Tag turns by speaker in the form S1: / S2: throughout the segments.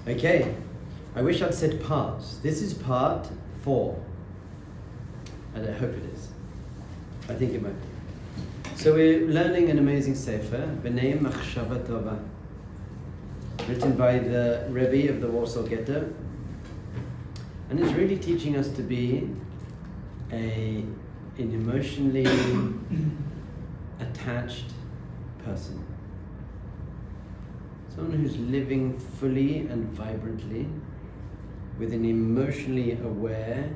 S1: Okay, I wish I'd said parts. This is part 4. And I hope it is. I think it might be. So we're learning an amazing sefer, Bnei Machshava Tova, written by the Rebbe of the Warsaw Ghetto. And it's really teaching us to be an emotionally attached person. Someone who's living fully and vibrantly with an emotionally aware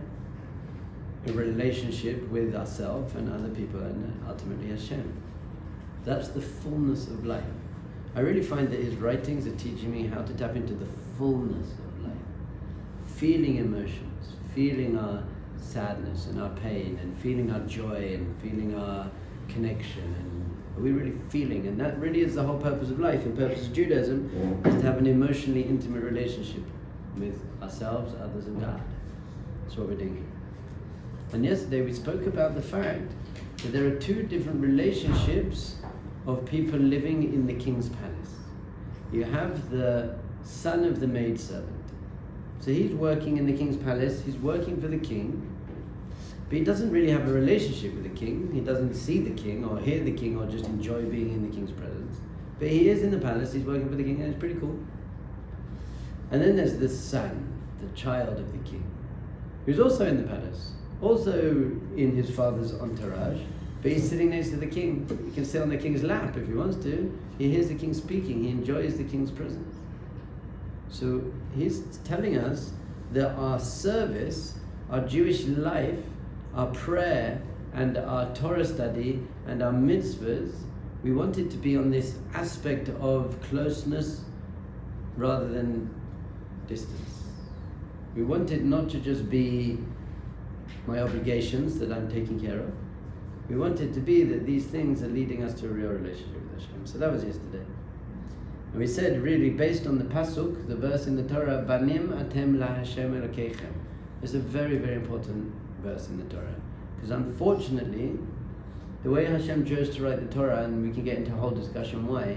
S1: relationship with ourselves and other people and ultimately Hashem. That's the fullness of life. I really find that his writings are teaching me how to tap into the fullness of life. Feeling emotions, feeling our sadness and our pain and feeling our joy and feeling our connection, and are we really feeling? And that really is the whole purpose of life and purpose of Judaism, is to have an emotionally intimate relationship with ourselves, others and God. That's what we're doing here. And yesterday we spoke about the fact that there are 2 different relationships of people living in the king's palace. You have the son of the maidservant. So he's working in the king's palace, he's working for the king, but he doesn't really have a relationship with the king. He doesn't see the king or hear the king or just enjoy being in the king's presence. But he is in the palace, he's working for the king, and it's pretty cool. And then there's the son, the child of the king, who's also in the palace, also in his father's entourage, but he's sitting next to the king. He can sit on the king's lap if he wants to. He hears the king speaking, he enjoys the king's presence. So he's telling us that our service, our Jewish life, our prayer and our Torah study and our mitzvahs, we want it to be on this aspect of closeness rather than distance. We want it not to just be my obligations that I'm taking care of. We want it to be that these things are leading us to a real relationship with Hashem. So that was yesterday. And we said, really, based on the pasuk, the verse in the Torah, Banim atem la Hashem Elokeichem. It's a very, very important verse in the Torah. Because unfortunately, the way Hashem chose to write the Torah, and we can get into a whole discussion why,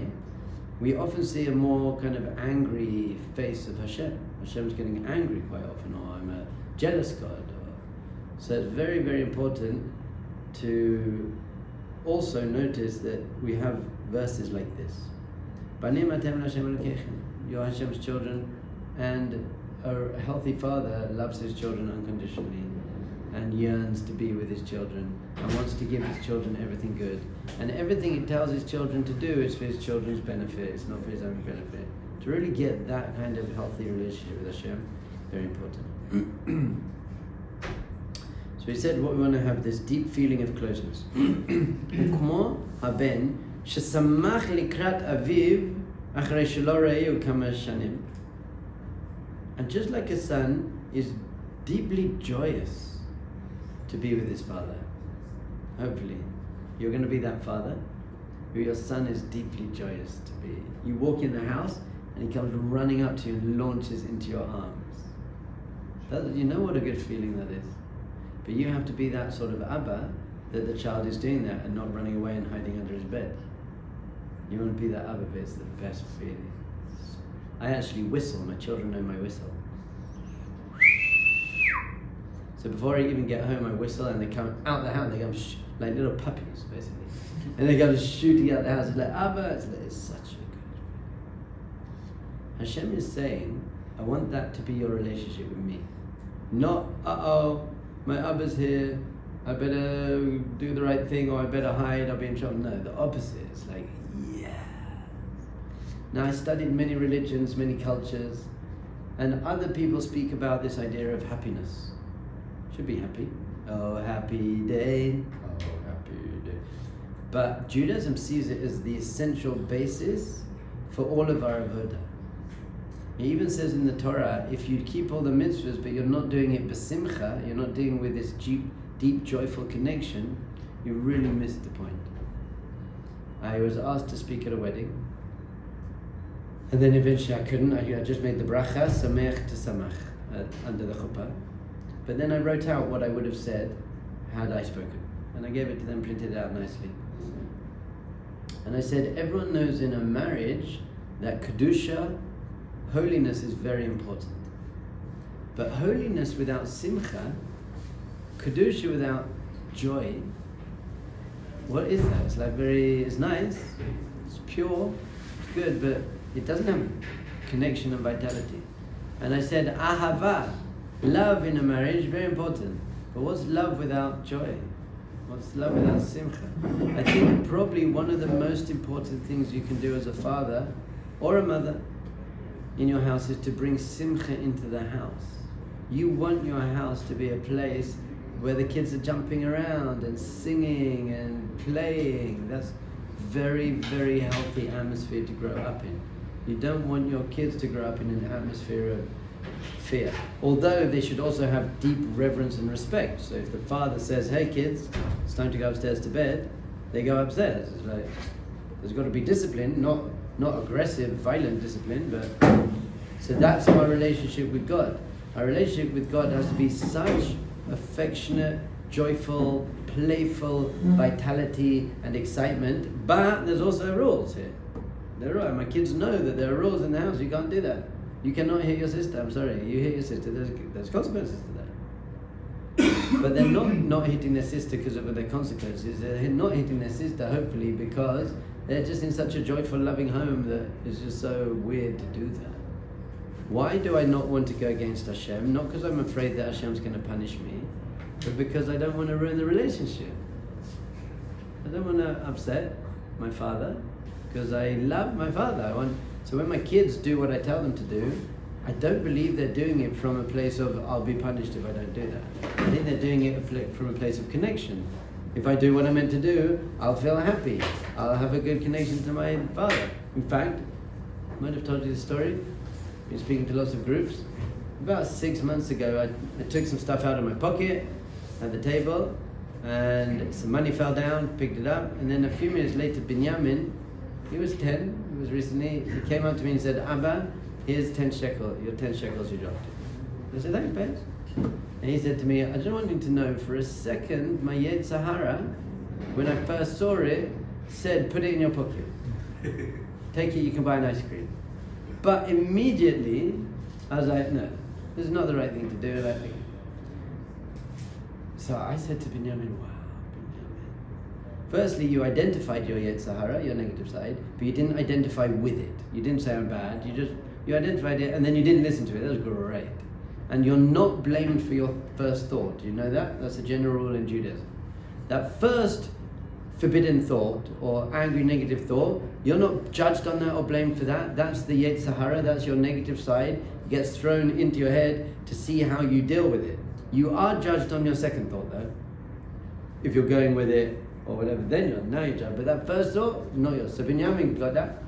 S1: we often see a more kind of angry face of Hashem. Hashem's getting angry quite often, or I'm a jealous God. So it's very, very important to also notice that we have verses like this. Banim atem Hashem Elokeichem. You're Hashem's children, and a healthy father loves his children unconditionally and yearns to be with his children and wants to give his children everything good. And everything he tells his children to do is for his children's benefit, it's not for his own benefit. To really get that kind of healthy relationship with Hashem, very important. So he said what we want to have, this deep feeling of closeness. וכמו הבן ששמח לקראת אביו אחרי שלא ראהו כמה שנים. And just like a son is deeply joyous to be with his father. Hopefully, you're going to be that father who your son is deeply joyous to be. You walk in the house and he comes running up to you and launches into your arms. You know what a good feeling that is. But you have to be that sort of Abba that the child is doing that and not running away and hiding under his bed. You want to be that Abba, it's the best feeling. I actually whistle, my children know my whistle. So before I even get home, I whistle and they come out the house, they come like little puppies, basically. And they come shooting out the house, it's like, Abba, it's such a good feeling. Hashem is saying, I want that to be your relationship with me. Not, my Abba's here, I better do the right thing, or I better hide, I'll be in trouble. No, the opposite. It's like, yeah. Now I studied many religions, many cultures, and other people speak about this idea of happiness. Should be happy. Oh, happy day. Oh, happy day. But Judaism sees it as the essential basis for all of our avodah. It even says in the Torah, if you keep all the mitzvahs, but you're not doing it b'simcha, you're not doing it with this deep, joyful connection, you really missed the point. I was asked to speak at a wedding, and then eventually I couldn't. I just made the bracha, sameach to samach, under the chuppah. But then I wrote out what I would have said had I spoken. And I gave it to them, printed it out nicely. And I said, everyone knows in a marriage that kedusha, holiness is very important. But holiness without simcha, kedusha without joy, what is that? It's like it's nice, it's pure, it's good, but it doesn't have connection and vitality. And I said, ahava, love in a marriage, very important. But what's love without joy? What's love without simcha? I think probably one of the most important things you can do as a father or a mother in your house is to bring simcha into the house. You want your house to be a place where the kids are jumping around and singing and playing. That's very, very healthy atmosphere to grow up in. You don't want your kids to grow up in an atmosphere of fear. Although they should also have deep reverence and respect. So if the father says, hey kids, it's time to go upstairs to bed, they go upstairs. It's like, there's got to be discipline, not aggressive, violent discipline, but so that's our relationship with God. Our relationship with God has to be such affectionate, joyful, playful vitality and excitement, but there's also rules here. There are. My kids know that there are rules in the house. You can't do that. You cannot hit your sister. I'm sorry. You hit your sister, there's consequences to that. But they're not hitting their sister because of their consequences. They're not hitting their sister, hopefully, because they're just in such a joyful, loving home that it's just so weird to do that. Why do I not want to go against Hashem? Not because I'm afraid that Hashem's going to punish me, but because I don't want to ruin the relationship. I don't want to upset my father, because I love my father. So when my kids do what I tell them to do, I don't believe they're doing it from a place of, I'll be punished if I don't do that. I think they're doing it from a place of connection. If I do what I'm meant to do, I'll feel happy. I'll have a good connection to my father. In fact, I might have told you this story. I've been speaking to lots of groups. About 6 months ago, I took some stuff out of my pocket at the table, and some money fell down, picked it up, and then a few minutes later, Binyamin, he was 10, he was recently, he came up to me and said, Abba, here's 10 shekels, your 10 shekels you dropped. I said, thanks, Pez. And he said to me, I just wanted to know for a second, my Yetzer Hara, when I first saw it, said, put it in your pocket. Take it, you can buy an ice cream. But immediately, I was like, no, this is not the right thing to do. So I said to Binyamin, wow, Binyamin. Firstly, you identified your Yetzer Hara, your negative side, but you didn't identify with it. You didn't say I'm bad, you identified it and then you didn't listen to it. That was great. And you're not blamed for your first thought. Do you know that? That's a general rule in Judaism. That first forbidden thought or angry negative thought, you're not judged on that or blamed for that. That's the Yetzer Hara, that's your negative side. It gets thrown into your head to see how you deal with it. You are judged on your second thought though. If you're going with it or whatever, then you're judged. But that first thought, not yours. So Binyamin got that.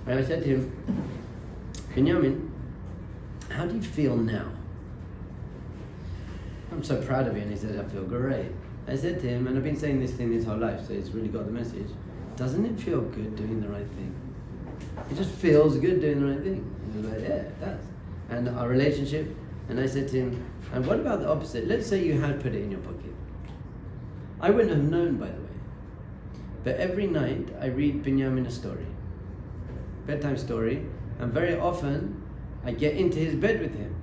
S1: And I said to him, Binyamin, how do you feel now? I'm so proud of you. And he said, I feel great. I said to him, and I've been saying this thing his whole life, so he's really got the message. Doesn't it feel good doing the right thing? It just feels good doing the right thing. And he was like, yeah, it does. And our relationship, and I said to him, and what about the opposite? Let's say you had put it in your pocket. I wouldn't have known, by the way. But every night I read Binyamin a story, bedtime story, and very often I get into his bed with him.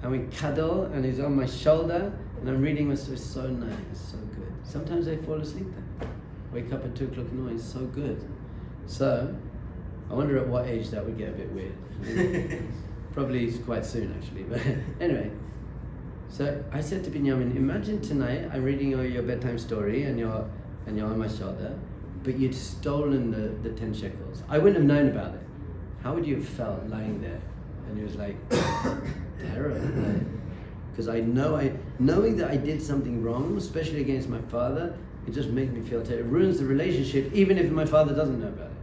S1: And we cuddle, and he's on my shoulder, and I'm reading him a story. So nice, so good. Sometimes I fall asleep then. Wake up at 2 o'clock in the morning, it's so good. So, I wonder at what age that would get a bit weird. Probably quite soon actually, but anyway. So I said to Binyamin, imagine tonight I'm reading your bedtime story and you're on my shoulder, but you'd stolen the 10 shekels. I wouldn't have known about it. How would you have felt lying there? And he was like, terrible. Because knowing that I did something wrong, especially against my father, it just makes me feel terrible. It ruins the relationship, even if my father doesn't know about it.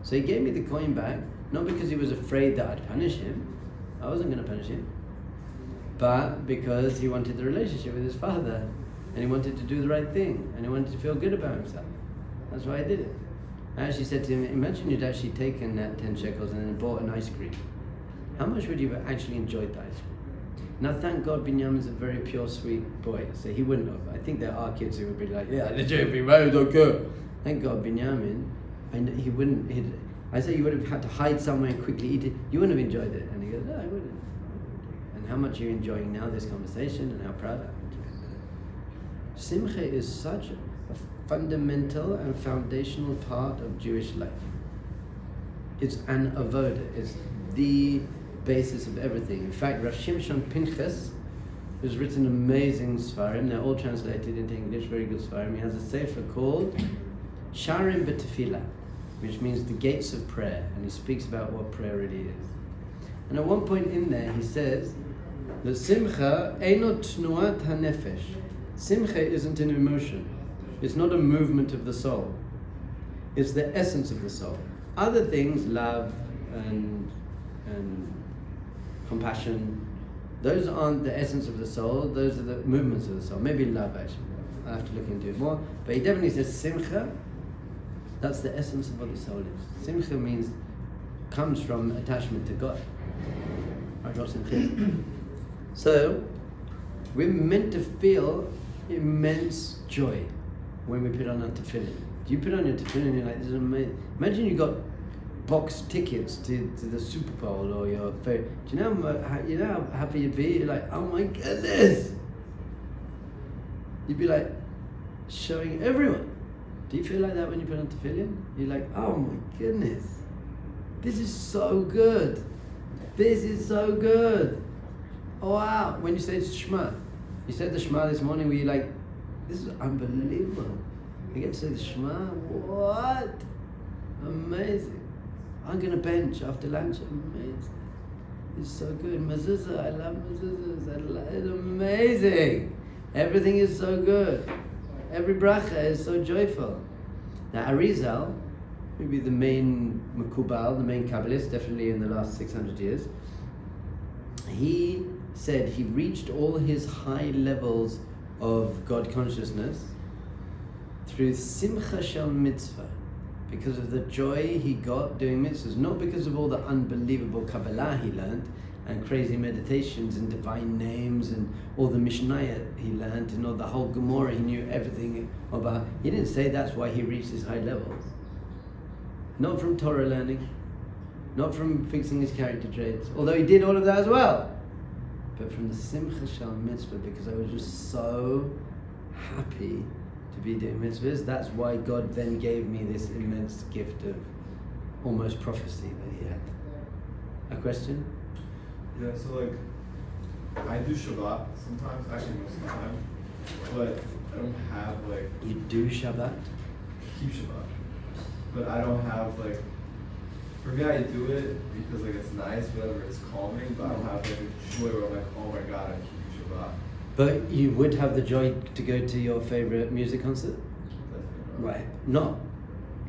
S1: So he gave me the coin back, not because he was afraid that I'd punish him. I wasn't going to punish him. But because he wanted the relationship with his father, and he wanted to do the right thing, and he wanted to feel good about himself. That's why I did it. I actually said to him, imagine you'd actually taken that 10 shekels and then bought an ice cream. How much would you have actually enjoyed the ice cream? Now thank God Binyamin's a very pure, sweet boy, so he wouldn't have. I think there are kids who would be like, yeah, legit, be very good. Thank God Binyamin, he I say you would have had to hide somewhere and quickly eat it, you wouldn't have enjoyed it. And he goes, no, I wouldn't. And how much are you enjoying now this conversation and how proud I am. Simcha is such a fundamental and foundational part of Jewish life. It's an avoda. It's the basis of everything. In fact, Rav Shimshon Pinchas, who's written amazing Sfarim, they're all translated into English, very good Sfarim. He has a sefer called Sharim B'Tefillah, which means the gates of prayer, and he speaks about what prayer really is. And at one point in there, he says that Simcha eino tnuat hanefesh. Simcha isn't an emotion. It's not a movement of the soul. It's the essence of the soul. Other things, love and compassion, those aren't the essence of the soul, those are the movements of the soul. Maybe love, actually. I'll have to look into it more. But he definitely says Simcha, that's the essence of what the soul is. Simcha comes from attachment to God. So, we're meant to feel immense joy when we put on our tefillin. Do you put on your tefillin and you're like, this is amazing. Imagine you got box tickets to the Super Bowl or your favorite. Do you know how happy you'd be? You're like, oh my goodness! You'd be like showing everyone. Do you feel like that when you put on tefillin? You're like, oh my goodness, this is so good. This is so good. Oh wow! When you say Shema, you said the Shema this morning. Were you like, this is unbelievable? I get to say the Shema. What? Amazing! I'm gonna bench after lunch. Amazing! It's so good. Mezuzah. I love mezuzahs. It's amazing. Everything is so good. Every bracha is so joyful. Now Arizal, maybe the main Mekubal, the main Kabbalist, definitely in the last 600 years, he said he reached all his high levels of God consciousness through Simcha Shel Mitzvah, because of the joy he got doing mitzvahs, not because of all the unbelievable Kabbalah he learned, and crazy meditations and divine names and all the Mishnayot he learned and all the whole Gemara he knew everything about. He didn't say that's why he reached his high levels. Not from Torah learning, not from fixing his character traits, although he did all of that as well, but from the Simcha Shel Mitzvah, because I was just so happy to be doing mitzvahs. That's why God then gave me this immense gift of almost prophecy that he had. A question?
S2: Yeah, so like, I do Shabbat sometimes, actually most of the time, but I don't have like...
S1: You do Shabbat?
S2: I keep Shabbat, but I don't have like, for me I do it because like it's nice, whatever, it's calming, but I don't have like a joy where I'm like, oh my God, I'm keeping Shabbat.
S1: But you would have the joy to go to your favorite music concert? Right, not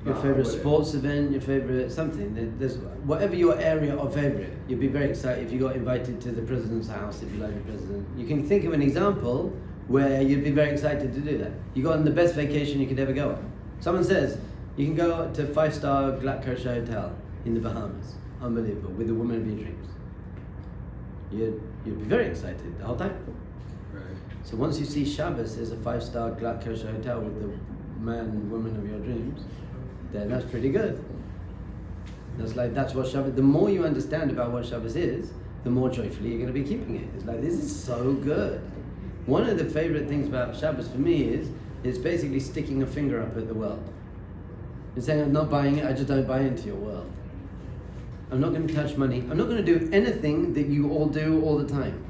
S1: your favorite sports event, your favorite something. There's whatever your area of favorite. You'd be very excited if you got invited to the president's house, if you like the president. You can think of an example where you'd be very excited to do that. You got on the best vacation you could ever go on. Someone says you can go to a 5-star Glatt Kosher hotel in the Bahamas. Unbelievable, with the woman of your dreams. You'd be very excited the whole time.
S2: Right.
S1: So once you see Shabbos as a 5-star Glatt Kosher hotel with the man, woman of your dreams, then that's pretty good. That's what Shabbos. The more you understand about what Shabbos is, the more joyfully you're going to be keeping it. It's like, this is so good. One of the favorite things about Shabbos for me is it's basically sticking a finger up at the world. It's saying, I'm not buying it, I just don't buy into your world. I'm not going to touch money. I'm not going to do anything that you all do all the time.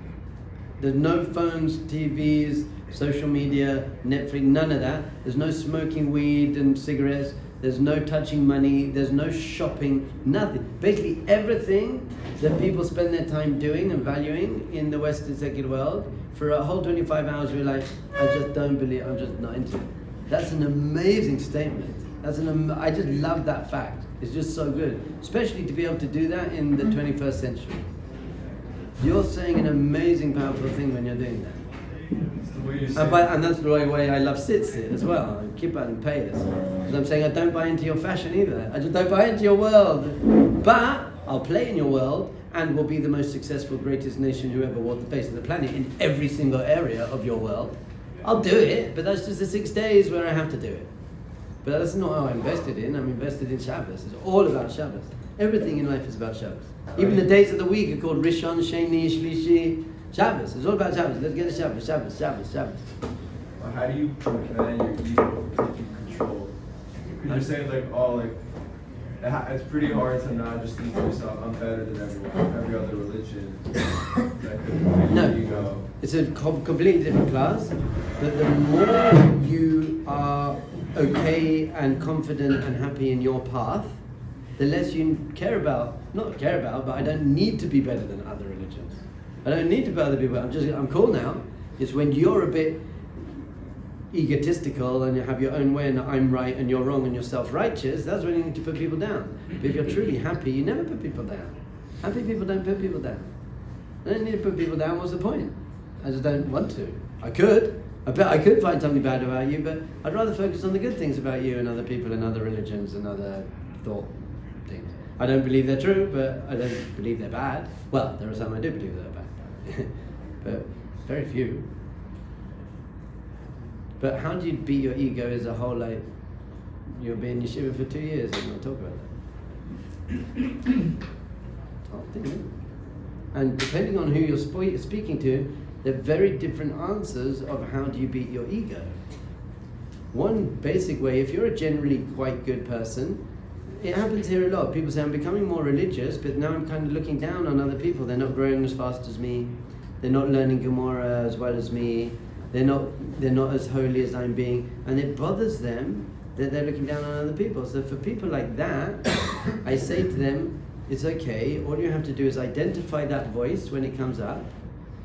S1: There's no phones, TVs, social media, Netflix, none of that. There's no smoking weed and cigarettes. There's no touching money. There's no shopping, nothing. Basically everything that people spend their time doing and valuing in the Western secular world, for a whole 25 hours we're like, I just don't believe, I'm just not into it. That's an amazing statement. I just love that fact. It's just so good. Especially to be able to do that in the 21st century. You're saying an amazing, powerful thing when you're doing that. And that's the way I love sit as well, and Kippur and Payas. Because I'm saying I don't buy into your fashion either. I just don't buy into your world. But I'll play in your world and will be the most successful, greatest nation who ever walked the face of the planet in every single area of your world. I'll do it, but that's just the 6 days where I have to do it. But that's not how I'm invested in. I'm invested in Shabbos. It's all about Shabbos. Everything in life is about Shabbos. Even the days of the week are called Rishon, Sheni, Shlishi, Shabbos. It's all about Shabbos. Let's get to Shabbos, Shabbos, Shabbos, Shabbos.
S2: Well, how do you prevent your ego from taking control? You're saying it's pretty hard to not just think to yourself, I'm better than every other religion.
S1: No, it's a completely different class. But the more you are okay and confident and happy in your path, the less you not care about, but I don't need to be better than other religions. I don't need to be other people. I'm cool now. It's when you're a bit egotistical and you have your own way and I'm right and you're wrong and you're self-righteous, that's when you need to put people down. But if you're truly happy, you never put people down. Happy people don't put people down. I don't need to put people down. What's the point? I just don't want to. I could. I bet I could find something bad about you, but I'd rather focus on the good things about you and other people and other religions and other thought things. I don't believe they're true, but I don't believe they're bad. Well, there are some I do believe they're bad, but very few. But how do you beat your ego as a whole? Like, you'll be in yeshiva for 2 years and we'll talk about that. Hard thing, isn't it? And depending on who you're speaking to, there are very different answers of how do you beat your ego. One basic way, if you're a generally quite good person, it happens here a lot. People say, I'm becoming more religious, but now I'm kind of looking down on other people. They're not growing as fast as me. They're not learning Gemara as well as me. They're not as holy as I'm being. And it bothers them that they're looking down on other people. So for people like that, I say to them, it's okay. All you have to do is identify that voice when it comes up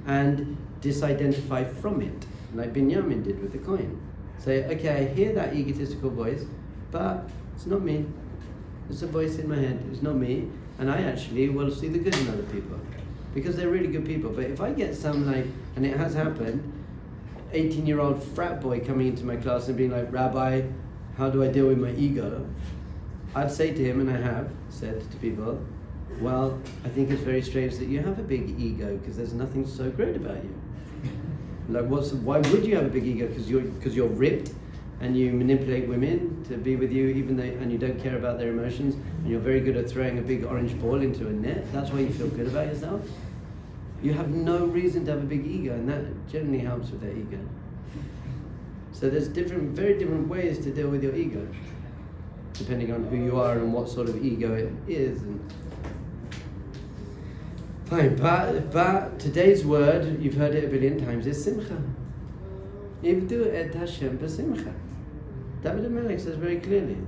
S1: and disidentify from it, like Binyamin did with the coin. Say, okay, I hear that egotistical voice, but it's not me. It's a voice in my head. It's not me. And I actually will see the good in other people because they're really good people. But if I get some and it has happened, 18-year-old frat boy coming into my class and being like, Rabbi, how do I deal with my ego? I'd say to him, and I have said to people, well, I think it's very strange that you have a big ego because there's nothing so great about you. Like, why would you have a big ego? Because you're ripped and you manipulate women to be with you, and you don't care about their emotions, and you're very good at throwing a big orange ball into a net. That's why you feel good about yourself. You have no reason to have a big ego, and that generally helps with their ego. So there's very different ways to deal with your ego, depending on who you are and what sort of ego it is. And fine, but today's word, you've heard it a billion times, is simcha. Ivdu et Hashem b'simcha. David HaMelech says very clearly.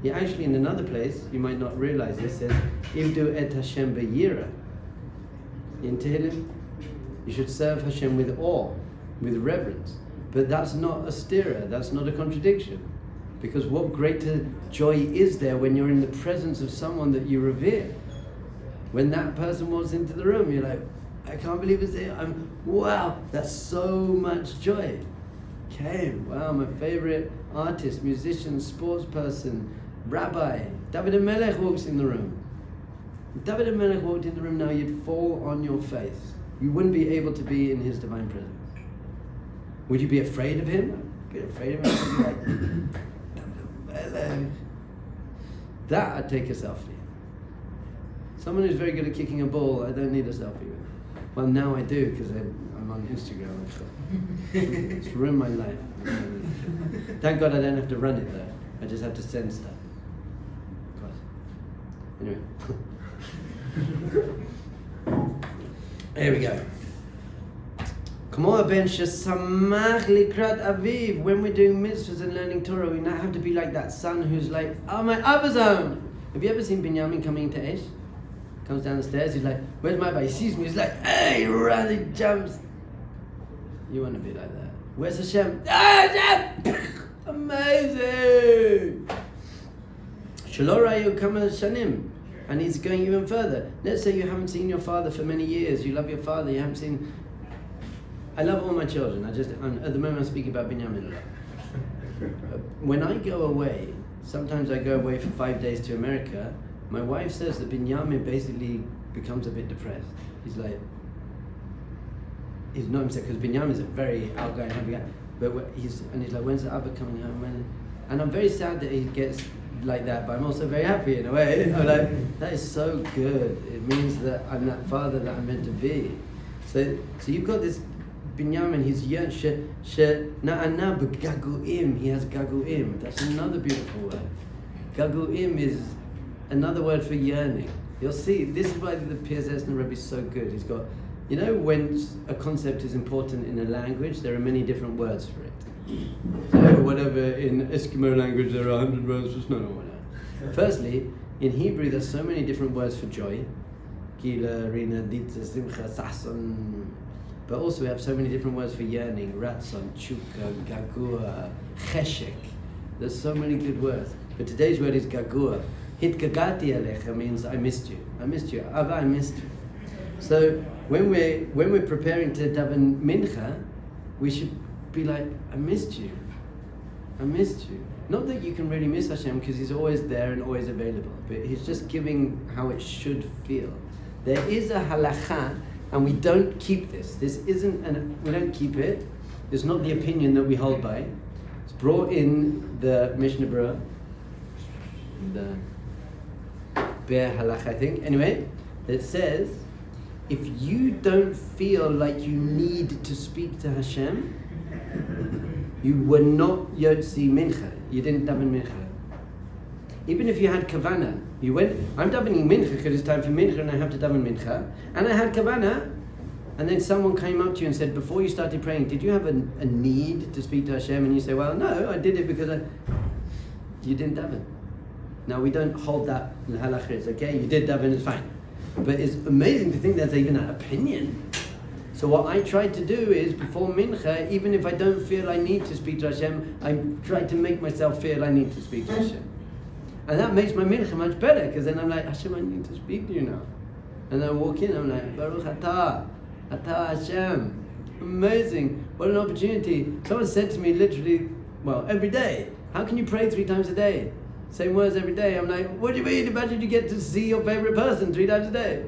S1: He actually, in another place, you might not realize this, says, Ivdu et Hashem b'yira. In Tehillim, you should serve Hashem with awe, with reverence. But that's not a stira, that's not a contradiction. Because what greater joy is there when you're in the presence of someone that you revere? When that person walks into the room, you're like, I can't believe it's there. Wow, that's so much joy. Okay, wow, my favorite artist, musician, sports person, rabbi, David HaMelech walks in the room. If David HaMelech walked in the room now, you'd fall on your face. You wouldn't be able to be in his divine presence. Would you be afraid of him? Be afraid of him? You'd be like, David HaMelech. That I'd take a selfie. Someone who's very good at kicking a ball, I don't need a selfie with. Well, now I do, because I'm on Instagram and stuff. It's ruined my life. Thank God I don't have to run it though. I just have to send stuff. Of course. Anyway. Here we go. When we're doing mitzvahs and learning Torah, we now have to be like that son who's like, oh, my Abba's home. Have you ever seen Binyamin coming to Ish? Comes down the stairs, he's like, where's my Abba? He sees me, he's like, hey, he runs, he jumps. You want to be like that. Where's Hashem? Amazing! Shelo rayu kama shanim. And he's going even further. Let's say you haven't seen your father for many years. You love your father. You haven't seen. I love all my children. At the moment I'm speaking about Binyamin a lot. When I go away, sometimes I go away for 5 days to America. My wife says that Binyamin basically becomes a bit depressed. He's like, he's not himself because Binyamin is a very outgoing, happy guy. But he's like, when's the Abba coming home? And I'm very sad that he gets like that, but I'm also very happy in a way. I'm like, that is so good. It means that I'm that father that I'm meant to be. So you've got this Binyamin, he's yearn, na'ana b'gaguim, he has gaguim. That's another beautiful word. Gaguim is another word for yearning. You'll see, this is why the Piers Esner Rebbe is so good. He's got, when a concept is important in a language, there are many different words for it. So whatever, in Eskimo language there are 100 words for snow or whatever. Firstly, in Hebrew there's so many different words for joy. Gila, Rina, Ditza, Simcha, Sason. But also we have so many different words for yearning. Ratzon, Chuka, Gagua, Cheshek. There's so many good words. But today's word is Gagua. Hitgagati alecha means I missed you. I missed you. Ava, I missed you. So when we're preparing to daven mincha, we should be like, I missed you. I missed you. Not that you can really miss Hashem because He's always there and always available, but He's just giving how it should feel. There is a halacha, and we don't keep this. This isn't, we don't keep it. It's not the opinion that we hold by. It's brought in the Mishnah Berurah, the Be'er Halach, I think. Anyway, it says, if you don't feel like you need to speak to Hashem, you were not Yotzi Mincha. You didn't daven Mincha. Even if you had Kavana, you went, I'm davening Mincha because it's time for Mincha and I have to daven Mincha, and I had Kavana, and then someone came up to you and said, before you started praying, did you have a need to speak to Hashem? And you say, well, no, I did it because you didn't daven. Now, we don't hold that in halakha. It's okay, you did daven, it's fine. But it's amazing to think there's even an opinion. So what I try to do is, before mincha, even if I don't feel I need to speak to Hashem, I try to make myself feel I need to speak to Hashem. And that makes my mincha much better, because then I'm like, Hashem, I need to speak to you now. And I walk in, I'm like, Baruch Atah Hashem. Amazing, what an opportunity. Someone said to me literally, every day, how can you pray 3 times a day? Same words every day. I'm like, what do you mean? Imagine you get to see your favorite person 3 times a day.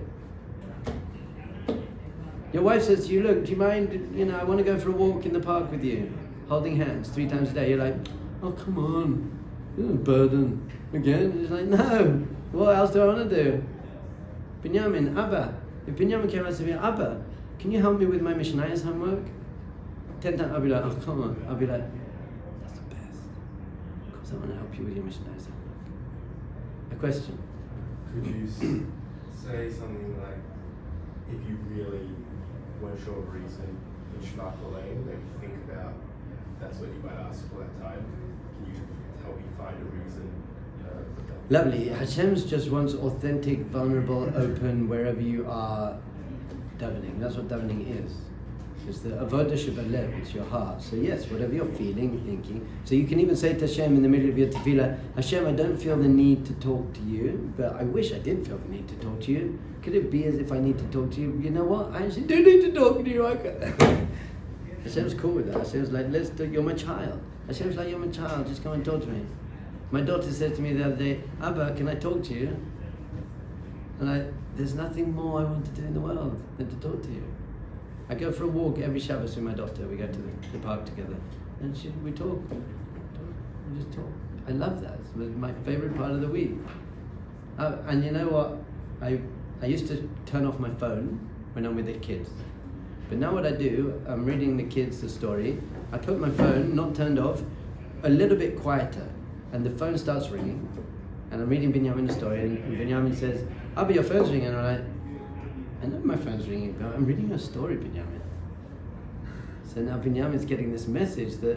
S1: Your wife says to you, look, do you mind, I want to go for a walk in the park with you, holding hands 3 times a day. You're like, oh, come on, you're a burden. Again? She's like, no, what else do I want to do? Binyamin, Abba. If Binyamin came out to me, Abba, can you help me with my Mishnayos homework? 10 times, I'll be like, oh, come on. I'll be like, that's the best. Of course I want to help you with your Mishnayos homework. A question?
S3: Could you say something like, if you really weren't sure of reason in Shema Kolein, then think about that's what you might ask for that time. Can you help me find a reason for that?
S1: Lovely. Hashem's just wants authentic, vulnerable, open, wherever you are davening. That's what davening is. It's the avodah shebalev, it's your heart. So yes, whatever you're feeling, thinking. So you can even say to Hashem in the middle of your tefillah, Hashem, I don't feel the need to talk to you, but I wish I did feel the need to talk to you. Could it be as if I need to talk to you? You know what? I actually do need to talk to you. Hashem's cool with that. Hashem's like, you're my child. Hashem's like, you're my child, just come and talk to me. My daughter said to me the other day, Abba, can I talk to you? And there's nothing more I want to do in the world than to talk to you. I go for a walk every Shabbos with my daughter. We go to the park together, and we talk. We just talk. I love that. It's my favorite part of the week. And you know what? I used to turn off my phone when I'm with the kids. But now what I do, I'm reading the kids the story. I put my phone, not turned off, a little bit quieter, and the phone starts ringing. And I'm reading Binyamin's story, and Binyamin says, Abba, your phone's ringing. And I'm like, I know my phone's ringing, but I'm reading a story, Binyamin. So now Binyamin's getting this message that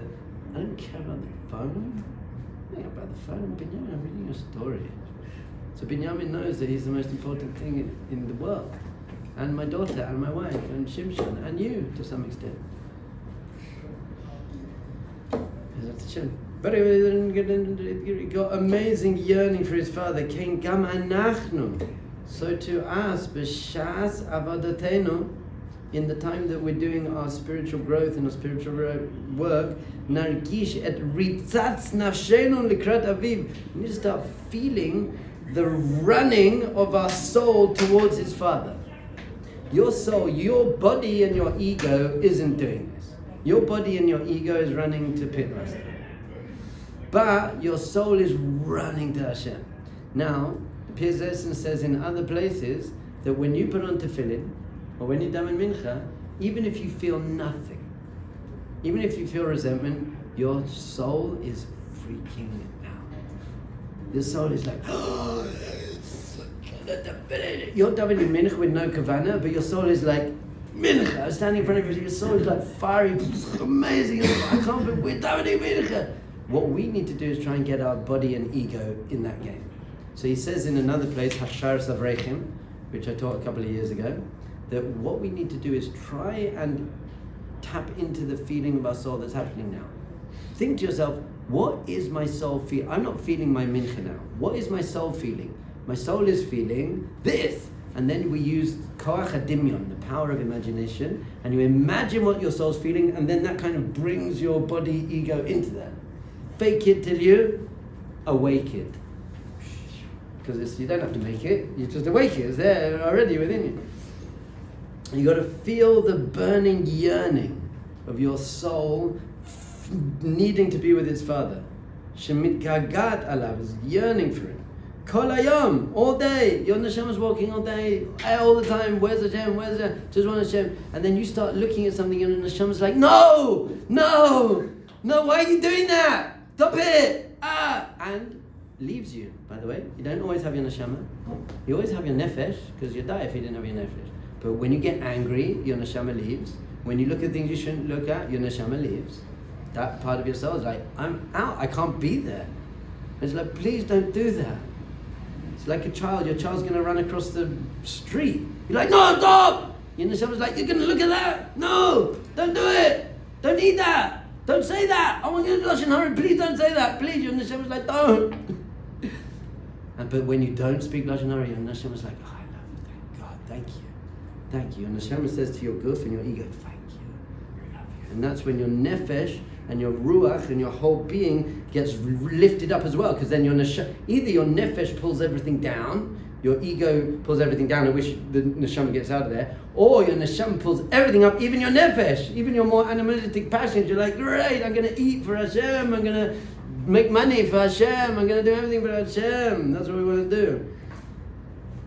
S1: I don't care about the phone. I don't care about the phone, Binyamin, I'm reading a story. So Binyamin knows that he's the most important thing in the world. And my daughter, and my wife, and Shimshon, and you, to some extent. But he got amazing yearning for his father. King Gam Anachnu. So to us, b'shas avodatenu, in the time that we're doing our spiritual growth and our spiritual work, nargish et ritzatz nafshenu likrat aviv. We need to start feeling the running of our soul towards its father. Your soul, your body and your ego isn't doing this. Your body and your ego is running to Pitmaster. but your soul is running to Hashem. Now, the Piz Essen says in other places that when you put on tefillin, or when you daven mincha, even if you feel nothing, even if you feel resentment, your soul is freaking out. Your soul is like, you're davening mincha with no kavana, but your soul is like, mincha, I'm standing in front of you, your soul is like fiery, amazing, I can't believe we're davening mincha. What we need to do is try and get our body and ego in that game. So he says in another place, Hashar Savrechim, which I taught a couple of years ago, that what we need to do is try and tap into the feeling of our soul that's happening now. Think to yourself, what is my soul feeling? I'm not feeling my mincha now. What is my soul feeling? My soul is feeling this. And then we use koach hadimyon, the power of imagination, and you imagine what your soul's feeling, and then that kind of brings your body, ego into that. Fake it till you awake it. Because you don't have to make it, you just awake it, it's there already within you. You got to feel the burning yearning of your soul needing to be with its father. Shemit gagat alav is yearning for it. Kol hayom, all day. Your neshama is walking all day, all the time. Where's Hashem? Where's Hashem? Just want Hashem. And then you start looking at something and the neshama is like, no, why are you doing that? Stop it! And leaves you. By the way, you don't always have your neshama. You always have your nefesh, because you'd die if you didn't have your nefesh. But when you get angry, your neshama leaves. When you look at things you shouldn't look at, your neshama leaves. That part of your soul is like, I'm out, I can't be there. It's like, please don't do that. It's like a child, your child's going to run across the street. You're like, no, stop! Your neshama's like, you're going to look at that? No, don't do it. Don't eat that. Don't say that. I want you to Lashon Hara, please don't say that. Please, your neshama's like, don't. But when you don't speak Lashon Hara, your neshama's like, oh, I love you, thank God, thank you. Thank you. And the neshama says to your guf and your ego, thank you, I love you. And that's when your nefesh and your ruach and your whole being gets lifted up as well, because then your either your nefesh pulls everything down, your ego pulls everything down, I wish the neshama gets out of there, or your neshama pulls everything up, even your nefesh, even your more animalistic passions. You're like, great, I'm going to eat for Hashem, I'm going to make money for Hashem, I'm going to do everything for Hashem. That's what we want to do.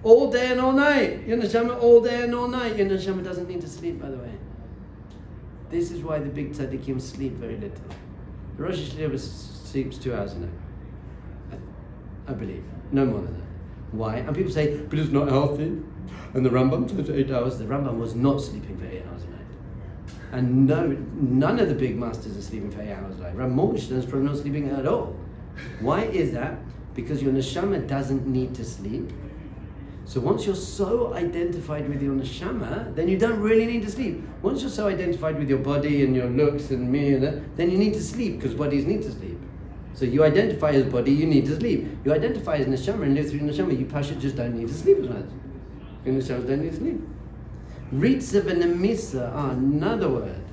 S1: All day and all night. Your neshama all day and all night. Your neshama doesn't need to sleep, by the way. This is why the big tzaddikim sleep very little. The Rosh Hashanah sleeps 2 hours a night. I believe. No more than that. Why? And people say, but it's not healthy. And the Rambam sleeps 8 hours. The Rambam was not sleeping for 8 hours a night. And none of the big masters are sleeping for 8 hours a night. Rav Moshe is probably not sleeping at all. Why is that? Because your neshama doesn't need to sleep. So once you're so identified with your neshama, then you don't really need to sleep. Once you're so identified with your body and your looks and me and that, then you need to sleep, because bodies need to sleep. So you identify as body, you need to sleep. You identify as neshama and live through neshama, you pasha just don't need to sleep as much. Your neshamas don't need to sleep. Ritzav and nemisa, another word.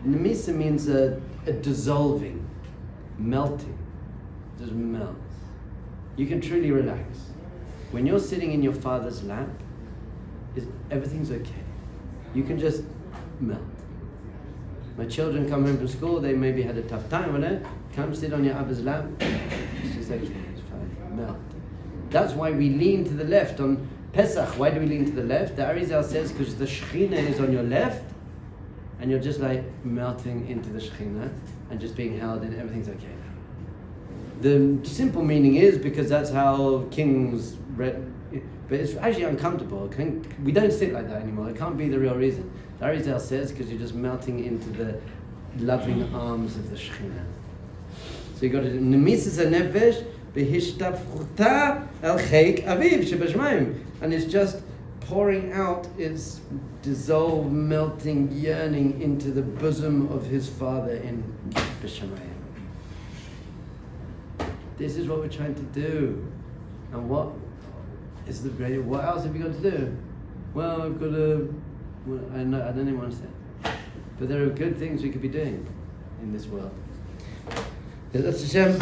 S1: Nemisa means a dissolving, melting. Just melts. You can truly relax. When you're sitting in your father's lap, everything's okay. You can just melt. My children come home from school, they maybe had a tough time with it. Come sit on your Abba's lap. It's just okay, it's fine. Melt. That's why we lean to the left on Pesach. Why do we lean to the left? The Arizal says because the Shekhinah is on your left, and you're just like melting into the Shekhinah and just being held and everything's okay. The simple meaning is because that's how kings read, but it's actually uncomfortable. We don't sit like that anymore. It can't be the real reason. The Arizal says because you're just melting into the loving arms of the Shekhinah. So you got to do Nemisas HaNefesh B'hishtafchuta El Cheik Aviv Shebashmayim, and it's just pouring out its dissolved, melting, yearning into the bosom of his father in B'Shamayim. This is what we're trying to do. And what is the great? What else have you got to do? Well, I've got to. Well, I don't even want to say. But there are good things we could be doing in this world. That's Hashem.